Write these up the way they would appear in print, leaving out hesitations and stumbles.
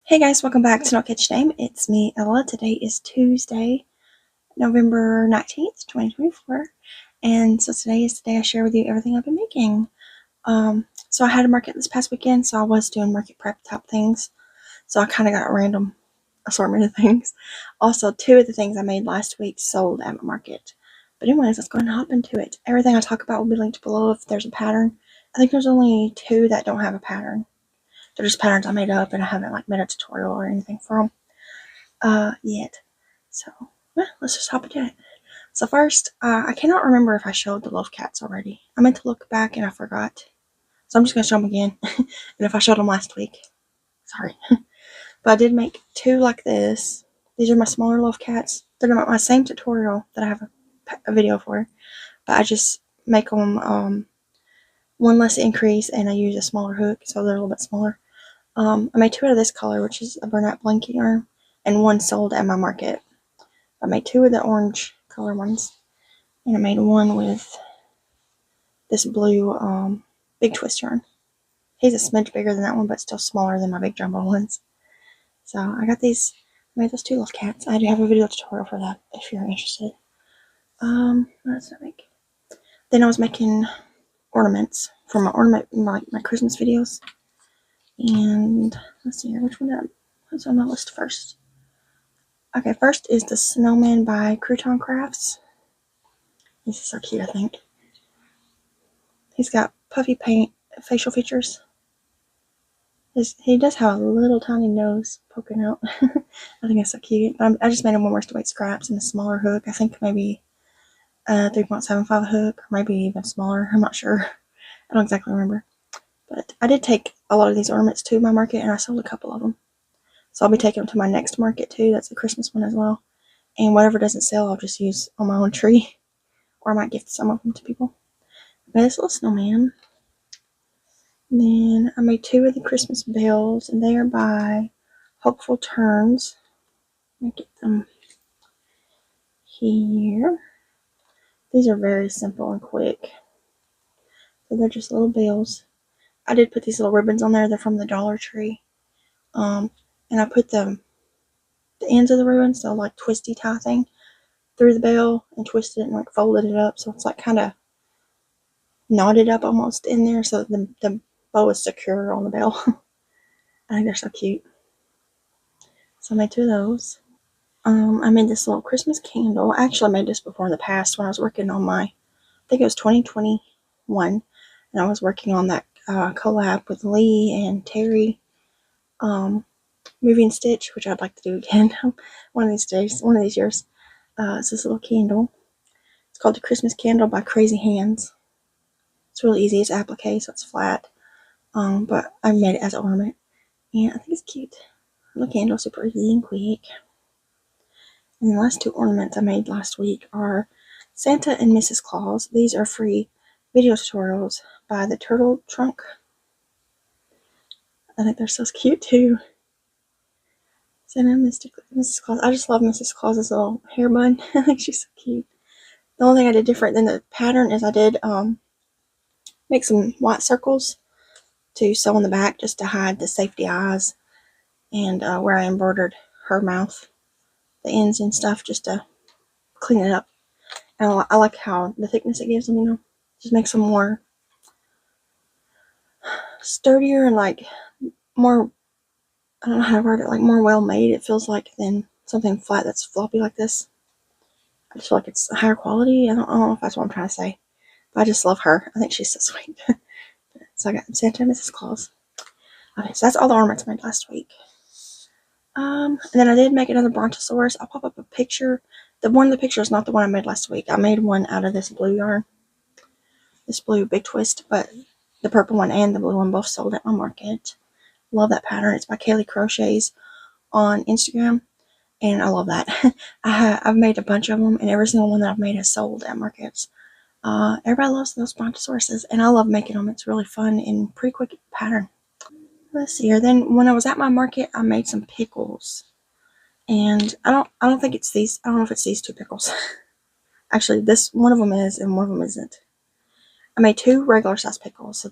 Hey guys, welcome back to Crochetting. It's me, Ella. Today is Tuesday, November 19th, 2024. And so today is the day I share with you everything I've been making. So I had a market this past weekend, so I was doing market prep type things. So I kind of got a random assortment of things. Also, 2 of the things I made last week sold at my market. But anyways, let's go ahead and hop into it. Everything I talk about will be linked below if there's a pattern. I think there's only 2 that don't have a pattern. They're just patterns I made up and I haven't made a tutorial or anything for them yet. So let's just hop into it. So first, I cannot remember if I showed the love cats already. I meant to look back and I forgot. So I'm just going to show them again. And if I showed them last week, sorry. But I did make 2 like this. These are my smaller love cats. They're not my same tutorial that I have a video for. But I just make them one less increase and I use a smaller hook so they're a little bit smaller. I made 2 out of this color, which is a burnout blanket yarn, and 1 sold at my market. I made 2 of the orange color ones, and I made 1 with this blue big twist yarn. He's a smidge bigger than that one, but still smaller than my big jumbo ones. So I got these. I made those 2 love cats. I do have a video tutorial for that if you're interested. What else did I make? Then I was making ornaments for my Christmas videos. And let's see here, which one was on my list first? Okay, first is the Snowman by Crouton Crafts. This is so cute, I think. He's got puffy paint facial features. He does have a little tiny nose poking out. I think that's so cute. I just made him 1 worsted weight scraps and a smaller hook. I think maybe 3.75 hook, or maybe even smaller. I'm not sure. I don't exactly remember. But I did take a lot of these ornaments to my market, and I sold a couple of them. So I'll be taking them to my next market too. That's a Christmas one as well. And whatever doesn't sell, I'll just use on my own tree. Or I might gift some of them to people. I made this little snowman. And then I made 2 of the Christmas bells, and they are by Hopeful Turns. Let me get them here. These are very simple and quick. So they're just little bells. I did put these little ribbons on there. They're from the Dollar Tree. And I put the ends of the ribbons, so twisty tie thing, through the bell and twisted it and folded it up. So it's kind of knotted up almost in there, so the bow is secure on the bell. I think they're so cute. So I made 2 of those. I made this little Christmas candle. I actually made this before in the past when I was working on I think it was 2021, and I was working on that collab with Lee and Terry, Moving Stitch, which I'd like to do again one of these days, one of these years. It's this little candle. It's called the Christmas Candle by Crazy Hands. It's really easy. It's applique, so it's flat. But I made it as an ornament, and I think it's cute. The candle super easy and quick. And the last 2 ornaments I made last week are Santa and Mrs. Claus. These are free video tutorials by the Turtle Trunk. I think they're so cute too. Santa and Mrs. Claus. I just love Mrs. Claus's little hair bun. I think she's so cute. The only thing I did different than the pattern is I did make some white circles to sew on the back just to hide the safety eyes, and where I embroidered her mouth, the ends and stuff, just to clean it up. And I like how the thickness it gives them, just makes them more sturdier and more, I don't know how to word it, more well made, it feels like, than something flat that's floppy like this. I just feel like it's higher quality. I don't know if that's what I'm trying to say, but I just love her. I think she's so sweet. So I got Santa and Mrs. Claus. Okay, so that's all the ornaments I made last week. And then I did make another Brontosaurus. I'll pop up a picture. One of the pictures is not the one I made last week. I made one out of this blue yarn. This blue big twist, but the purple one and the blue one both sold at my market. Love that pattern. It's by Kaylee Crochets on Instagram, and I love that. I've made a bunch of them, and every single one that I've made has sold at markets. Everybody loves those Brontosauruses, and I love making them. It's really fun and pretty quick pattern. Let's see here. Then when I was at my market, I made some pickles, and I don't think it's these. I don't know if it's these 2 pickles. Actually, this one of them is, and one of them isn't. I made 2 regular size pickles, so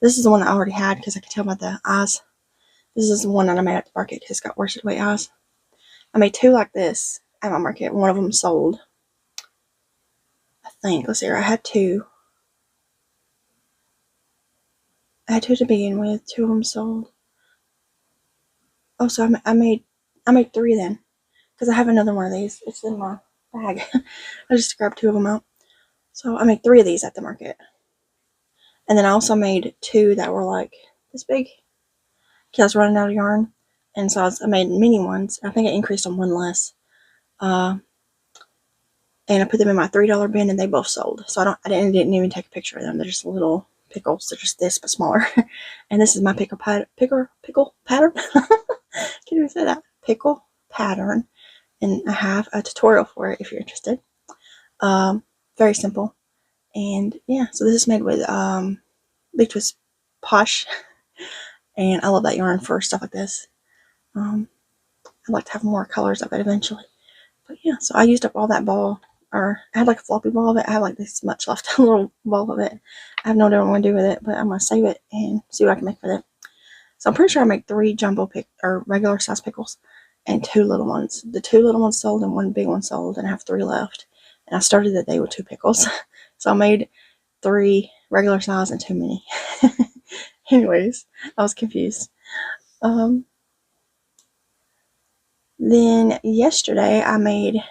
this is the one that I already had because I could tell by the eyes This is the one that I made at the market because it's got worsted weight eyes. I made 2 like this at my market. One of them sold. I think. Let's see here. I had 2. I had 2 to begin with. 2 of them sold. Oh, so I made 3 then, because I have another one of these. It's in my bag. I just grabbed 2 of them out. So I made 3 of these at the market. And then I also made 2 that were like this big, because I was running out of yarn. And so I made mini ones. I think I increased on 1 less. And I put them in my $3 bin, and they both sold. So I didn't even take a picture of them. They're just little pickles. They're just this, but smaller. And this is my pickle pattern. Can't even say that. Pickle pattern. And I have a tutorial for it if you're interested. Very simple. And yeah, so this is made with Big Twist Posh. And I love that yarn for stuff like this. I'd like to have more colors of it eventually. But yeah, so I used up all that ball. Or I had like a floppy ball of it. I have like this much left, a little ball of it. I have no idea what I'm going to do with it, but I'm going to save it and see what I can make with it. So I'm pretty sure I make 3 jumbo or regular size pickles and 2 little ones. The 2 little ones sold and 1 big one sold, and I have 3 left. And I started the day with 2 pickles. So I made 3 regular size and 2 mini. Anyways, I was confused. Then yesterday I made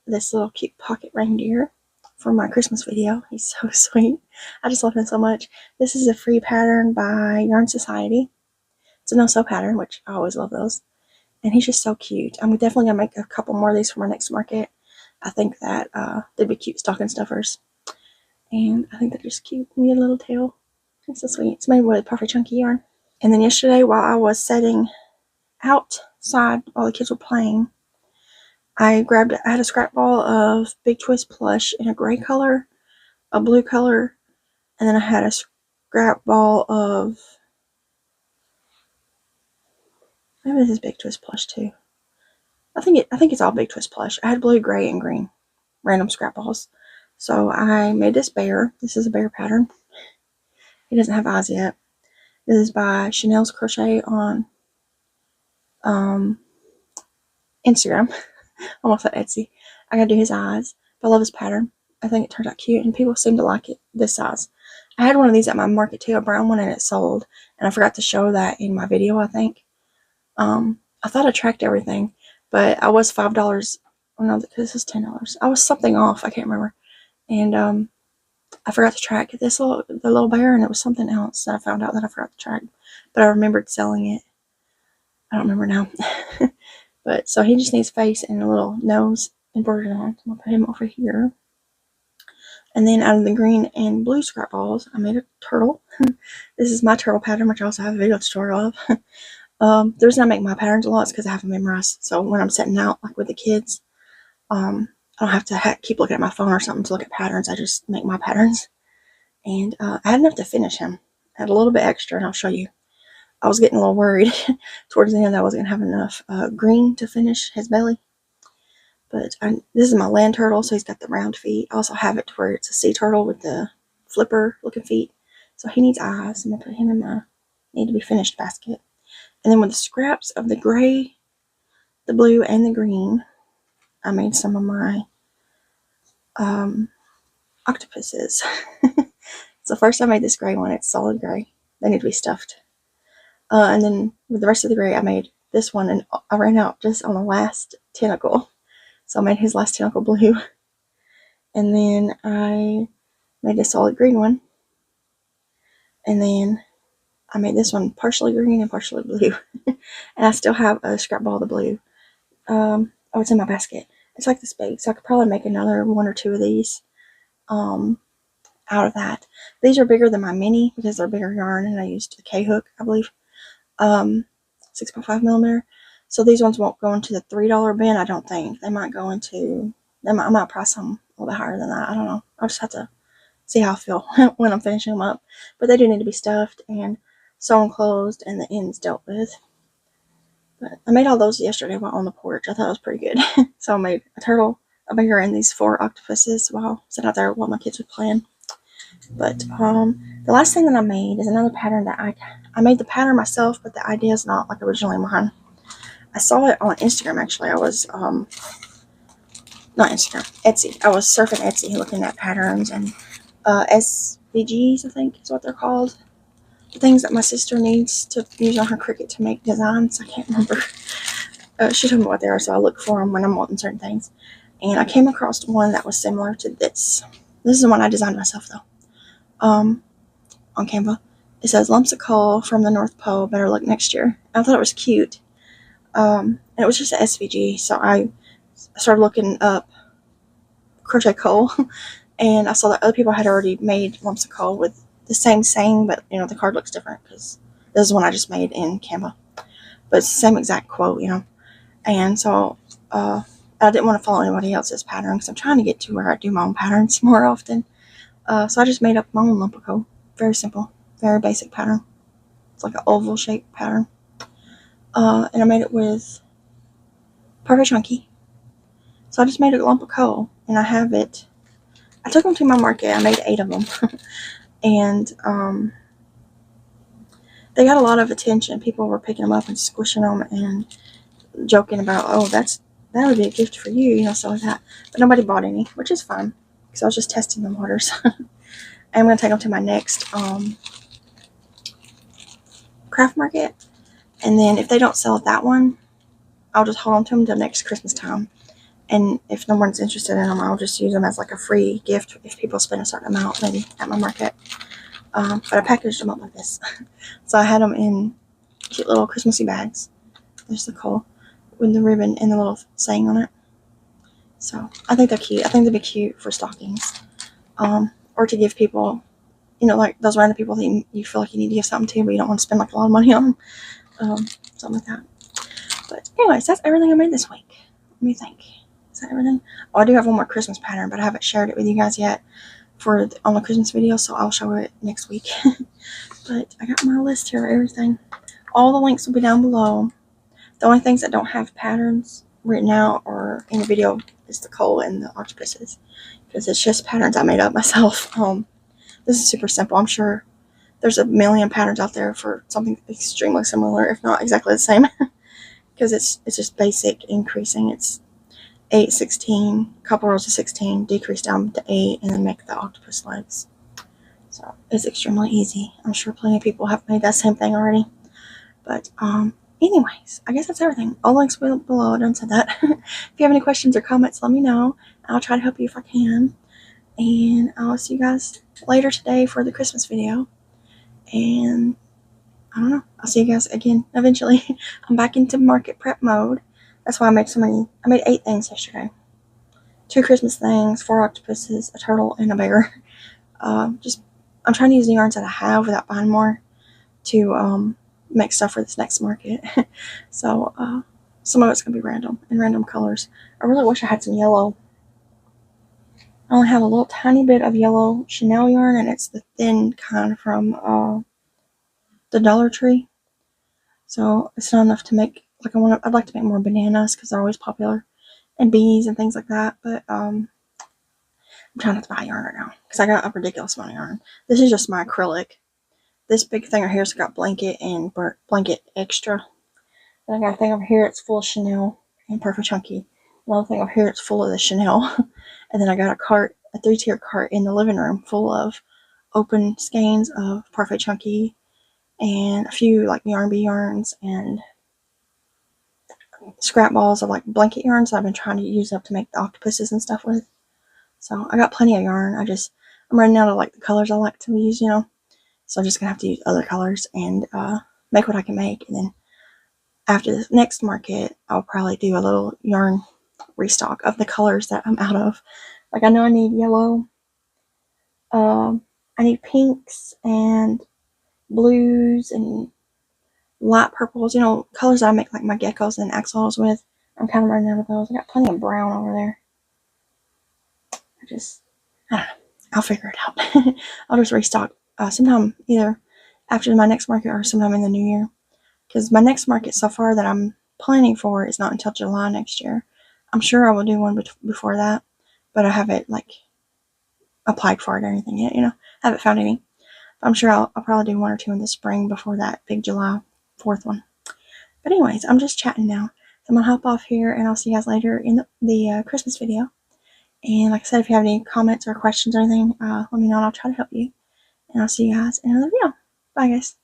this little cute pocket reindeer for my Christmas video. He's so sweet. I just love him so much. This is a free pattern by Yarn Society. It's a no-sew pattern, which I always love those. And he's just so cute. I'm definitely going to make a couple more of these for my next market. I think that they'd be cute stocking stuffers. And I think they're just cute. You get a little tail. It's so sweet. It's made with perfect chunky yarn. And then yesterday, while I was setting outside while the kids were playing, I had a scrap ball of Big Twist plush in a gray color, a blue color, and then I had a scrap ball of, maybe this is Big Twist plush too. I think it's all Big Twist plush. I had blue, gray, and green random scrap balls. So I made this bear. This is a bear pattern. He doesn't have eyes yet. This is by Chanel's Crochet on Instagram. Almost at Etsy. I gotta do his eyes. But I love his pattern. I think it turned out cute, and people seem to like it this size. I had one of these at my market too, a brown one, and it sold. And I forgot to show that in my video, I think. I thought I tracked everything, but I was $5. Oh no, this is $10. I was something off. I can't remember. And I forgot to track the little bear, and it was something else that I found out that I forgot to track. But I remembered selling it. I don't remember now. But so he just needs face and a little nose embroidered on. So I'm gonna put him over here. And then out of the green and blue scrap balls, I made a turtle. This is my turtle pattern, which I also have a video tutorial of. The reason I make my patterns a lot is because I have them memorized. So when I'm setting out, like with the kids, I don't have to keep looking at my phone or something to look at patterns. I just make my patterns. And I had enough to finish him. I had a little bit extra, and I'll show you. I was getting a little worried towards the end that I wasn't going to have enough green to finish his belly. But this is my land turtle, so he's got the round feet. I also have it to where it's a sea turtle with the flipper looking feet. So he needs eyes. I'm going to put him in my need to be finished basket. And then with the scraps of the gray, the blue, and the green, I made some of my octopuses. So first I made this gray one. It's solid gray. They need to be stuffed. And then with the rest of the gray, I made this one, and I ran out just on the last tentacle. So I made his last tentacle blue. And then I made a solid green one. And then I made this one partially green and partially blue. And I still have a scrap ball of the blue. Oh, it's in my basket. It's like this big, so I could probably make another 1 or 2 of these out of that. These are bigger than my mini because they're bigger yarn, and I used the K-hook, I believe. 6.5 millimeter. So these ones won't go into the $3 bin, I don't think. They might go into, I might price them a little bit higher than that. I don't know. I'll just have to see how I feel when I'm finishing them up. But they do need to be stuffed and sewn closed and the ends dealt with. But I made all those yesterday while on the porch. I thought it was pretty good. So I made a turtle, a bear, and these 4 octopuses while sitting out there while my kids were playing. But the last thing that I made is another pattern that I made the pattern myself, but the idea is not like originally mine. I saw it on Instagram actually. I was not Instagram, Etsy. I was surfing Etsy looking at patterns and SVGs, I think is what they're called. The things that my sister needs to use on her Cricut to make designs. I can't remember. She told me what they are, so I look for them when I'm wanting certain things. And I came across one that was similar to this. This is the one I designed myself though. On Canva. It says lumps of coal from the North Pole, better luck next year. I thought it was cute. And it was just an SVG, so I started looking up crochet coal, and I saw that other people had already made lumps of coal with the same saying, but you know the card looks different because this is one I just made in Canva, but it's the same exact quote, you know. And so I didn't want to follow anybody else's pattern because I'm trying to get to where I do my own patterns more often. So I just made up my own lump of coal. Very simple, very basic pattern. It's like an oval shaped pattern, and I made it with Perfect Chunky. So I just made a lump of coal, and I have it. I took them to my market. I made 8 of them, and they got a lot of attention. People were picking them up and squishing them and joking about, oh, that would be a gift for you, you know, stuff like that. But nobody bought any, which is fine because I was just testing the waters. I'm going to take them to my next craft market, and then if they don't sell at that one, I'll just hold on to them until next Christmas time. And if no one's interested in them, I'll just use them as like a free gift if people spend a certain amount, maybe at my market. But I packaged them up like this. So I had them in cute little Christmassy bags. There's the coal with the ribbon and the little saying on it. So I think they're cute. I think they'd be cute for stockings. Or to give people, you know, like those random people that you feel like you need to give something to, but you don't want to spend like a lot of money on them. Something like that. But anyways, that's everything I made this week. Let me think. Is that everything? Oh, I do have one more Christmas pattern, but I haven't shared it with you guys yet on the Christmas video, so I'll show it next week. But I got my list here of everything. All the links will be down below. The only things that don't have patterns written out or in the video is the coal and the octopuses, because it's just patterns I made up myself. This is super simple. I'm sure there's a million patterns out there for something extremely similar, if not exactly the same, because it's just basic increasing. It's 8, 16, couple rows of 16, decrease down to 8, and then make the octopus legs. So it's extremely easy. I'm sure plenty of people have made that same thing already. But anyways, I guess that's everything. All links will be below. I done said that. If you have any questions or comments, let me know. I'll try to help you if I can. And I'll see you guys later today for the Christmas video. And I don't know. I'll see you guys again eventually. I'm back into market prep mode. That's why I made so many. I made 8 things yesterday. 2 Christmas things, 4 octopuses, a turtle, and a bear. I'm trying to use the yarns that I have without buying more to make stuff for this next market. So some of it's going to be random, in random colors. I really wish I had some yellow. I only have a little tiny bit of yellow Chanel yarn, and it's the thin kind from the Dollar Tree. So it's not enough to make, like I'd like to make more bananas because they're always popular, and bees and things like that. But I'm trying not to buy yarn right now because I got a ridiculous amount of yarn. This is just my acrylic. This big thing right here has got blanket and blanket extra. Then I got a thing over here, it's full of Chanel and Perfect Chunky. Another thing over here, it's full of the Chanel. And then I got a 3-tier cart in the living room full of open skeins of Perfect Chunky and a few like Yarn Bee yarns and scrap balls of like blanket yarns that I've been trying to use up to make the octopuses and stuff with. So I got plenty of yarn. I'm running out of like the colors I like to use, you know. So I'm just gonna have to use other colors and make what I can make. And then after this next market, I'll probably do a little yarn restock of the colors that I'm out of. Like I know I need yellow. I need pinks and blues and light purples, you know, colors I make like my geckos and axolotls with. I'm kind of running out of those. I got plenty of brown over there. I don't know. I'll figure it out. I'll just restock sometime either after my next market or sometime in the new year. Because my next market so far that I'm planning for is not until July next year. I'm sure I will do one before that, but I have it like applied for it or anything yet, haven't found any. But I'm sure I'll probably do 1 or 2 in the spring before that big July 4th one. But anyways, I'm just chatting now. So I'm going to hop off here, and I'll see you guys later in the Christmas video. And like I said, if you have any comments or questions or anything, let me know and I'll try to help you. And I'll see you guys in another video. Bye, guys.